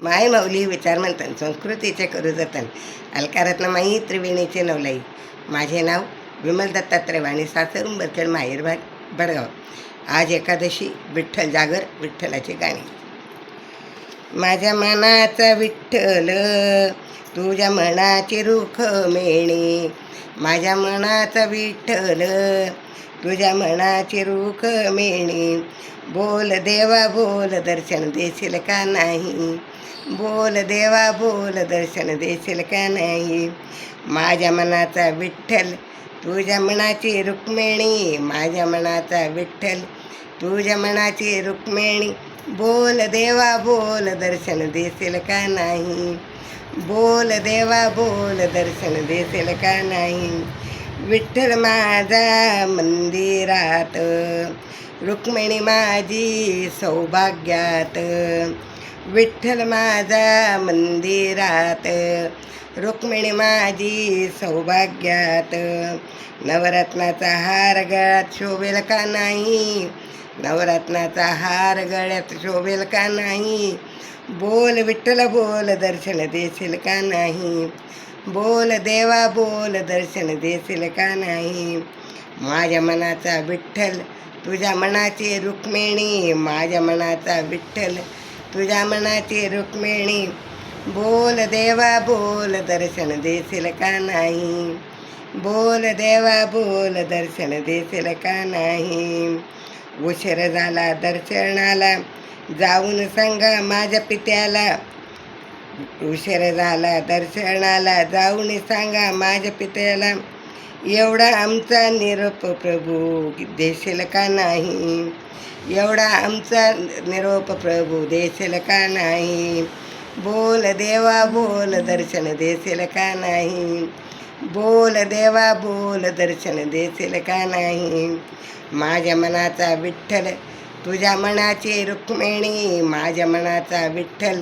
माय माऊली विचार म्हणतात संस्कृतीचे करू जतन अलकारातनं माई त्रिवेणीचे नवलाई. माझे नाव विमल दत्तात्रय वाणी, सासर उंबरखेड, माहेर भडगाव. आज एकादशी, विठ्ठल जागर, विठ्ठलाची गाणी. माझ्या मनाचा विठ्ठल, तुझ्या मनाची रुखमेणी. माझ्या मनाचा विठ्ठल, तुझ्या मनाची रुखमेणी. बोल देवा बोल, दर्शन देशील का नाही. बोल देवा बोल, दर्शन देशील का नाही. माझ्या मनाचा विठ्ठल, तुझ्या मनाची रुक्मिणी. माझ्या मनाचा विठ्ठल, तुझ्या मनाची रुक्मिणी. बोल देवा बोल, दर्शन देशील का नाही. बोल देवा बोल, दर्शन देशील का नाही. विठ्ठल माझा मंदिरात, रुक्मिणी माझी सौभाग्यात. विठ्ठल माझा मंदिरात, रुक्मिणी माझी सौभाग्यात. नवरत्नाचा हार गळ्यात शोभेल का नाही. नवरत्नाचा हार गळ्यात शोभेल का नाही. बोल विठ्ठल बोल, दर्शन देशील का नाही. बोल देवा बोल, दर्शन देशील का नाही. माझ्या मनाचा विठ्ठल, तुझ्या मनाची रुक्मिणी. माझ्या मनाचा विठ्ठल, तुझ्या मनाची रुक्मिणी. बोल देवा बोल, दर्शन देशील का नाही. बोल देवा बोल, दर्शन देशील का नाही. उशीर झाला दर्शनाला, जाऊन सांगा माझ्या पित्याला. उशीर झाला दर्शनाला, जाऊन सांगा माझ्या पित्याला. एवढा आमचा निरोप प्रभू देशील का नाही. एवढा आमचा निरोप प्रभू देशील का नाही. बोल देवा बोल, दर्शन देशील का नाही. बोल देवा बोल, दर्शन देशील का नाही. माझ्या मनाचा विठ्ठल, तुझ्या मनाची रुक्मिणी. माझ्या मनाचा विठ्ठल,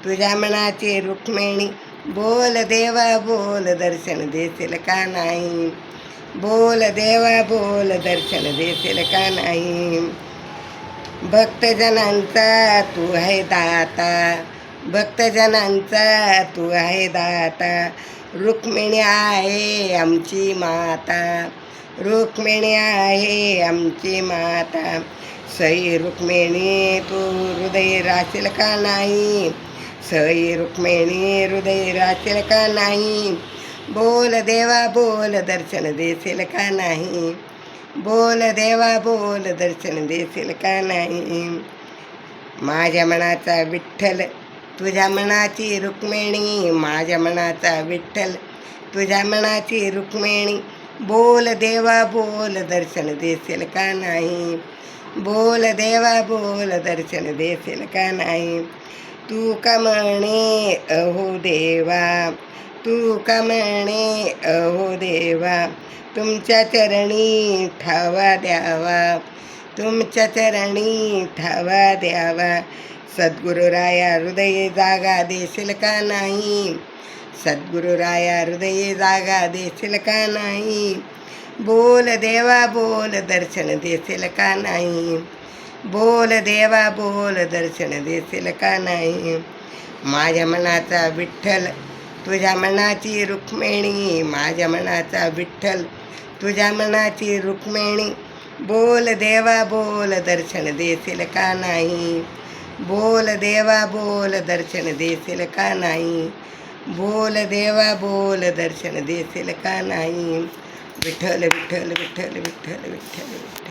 तुझ्या मनाची रुक्मिणी. बोल देवा बोल, दर्शन देशील का नाही. बोल देवा बोल, दर्शन देशील का नाही. भक्तजनांचा तू आहे दाता, भक्तजनांचा तू आहे दाता. रुक्मिणी आहे आमची माता, रुक्मिणी आहे आमची माता. सई रुक्मिणी तू हृदय राशील का नाही. सई रुक्मिणी हृदय राशील का नाही. बोल देवा बोल, दर्शन देशील का नाही. बोल देवा बोल, दर्शन देशील का नाही. माझ्या मनाचा विठ्ठल, तुझ्या मनाची रुक्मिणी. माझ्या मनाचा विठ्ठल, तुझ्या मनाची रुक्मिणी. बोल देवा बोल, दर्शन देशील का नाही. बोल देवा बोल, दर्शन देशील का नाही. तू का म्हणे अहो देवा, तू का म्हणे अहो देवा. तुमच्या चरणी ठावा द्यावा, तुमच्या चरणी ठावा द्यावा. सद्गुरुराया हृदय जागा देशील का नाही. सद्गुरुराया हृदय जागा देशील का नाही. बोल देवा बोल, दर्शन देशील का नाही. बोल देवा बोल, दर्शन देशील का नाही. माझ्या मनाचा विठ्ठल, तुझ्या मनाची रुक्मिणी. माझ्या मनाचा विठ्ठल, तुझ्या मनाची रुक्मिणी. बोल देवा बोल, दर्शन देशील का नाही. बोल देवा बोल, दर्शन देशील का नाही. बोल देवा बोल, दर्शन देशील का नाही. विठ्ठल विठ्ठल विठ्ठल विठ्ठल विठ्ठल विठ्ठल.